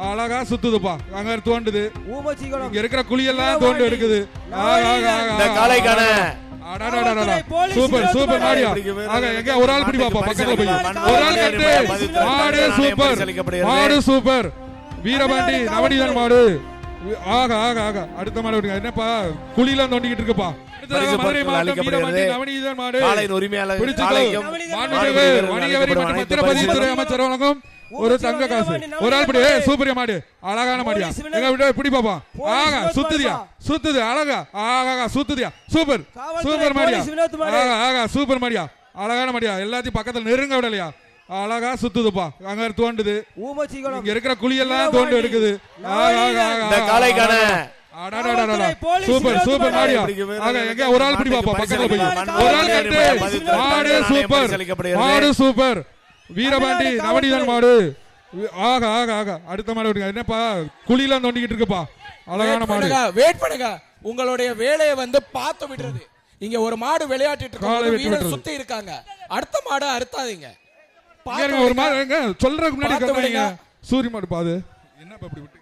அழகா சுத்துதுப்பா. அங்க தோண்டுது. இங்க இருக்கிற குழியெல்லாம் தோண்டு எடுக்குது. இந்த காளைக்கான சூப்பர் சூப்பர் மாடியா. ஆக எங்க ஒரு ஆள் பிடி பாப்பா பக்கத்துல போய். ஒரு ஆள் கட்டு. மாடு சூப்பர். மாடு சூப்பர். வீரபாண்டி நவநீதன் மாடு. ஆக ஆக ஆக அடுத்த மாடு விடுங்க. என்னப்பா குழியெல்லாம் தோண்டிக்கிட்டு இருக்குப்பா. மதுரை மாவட்டம் வீரபாண்டி நவநீதன் மாடு. காளையின் உரிமையாளர் காளைக்கும் வணிக வரி மற்றும் பத்திரப்பதிவுத்துறை அமைச்சர் வழங்கும் ஒரு தங்க காசு. ஒரு ஆள் பிடி. சூப்பர் மாடு. அழகான மாடியா. எங்க விட பிடி பாப்பா. ஆக சுத்துதியா. சுத்துது அழகா. ஆக சுத்துதியா. சூப்பர் சூப்பர் மாடியா. ஆக சூப்பர் மாடியா. அழகான மாடியா. எல்லாத்தையும் பக்கத்துல நெருங்க விடலையா. அழகா சுத்துதுப்பா. அங்க தோண்டுது. இங்க இருக்கிற குழியெல்லாம் தோண்டு எடுக்குது. இந்த காளைக்கான சூப்பர் சூப்பர் மாடியா. ஆக எங்க ஒரு ஆள் பிடி பாப்பா பக்கத்துல போய். ஒரு ஆள் கட்டு. மாடு சூப்பர். மாடு சூப்பர். வீரபாண்டி நவநீதன் மாடு. ஆக ஆக ஆக அடுத்த மாடு விடுங்க. என்னப்பா குழியெல்லாம் தோண்டிக்கிட்டு இருக்குப்பா. அழகான மாடு. வெயிட் பண்ணுங்க. உங்களுடைய வேலையை பார்த்து விடுறது. இங்க ஒரு மாடு விளையாட்டிட்டு இருக்காங்க. வீரர் சுத்தி இருக்காங்க. அடுத்த மாடு அறுத்தாதீங்க. ஒரு மாடு சொல்றதுக்கு முன்னாடி சூரிய மாடு பாது. என்னப்பா இப்படி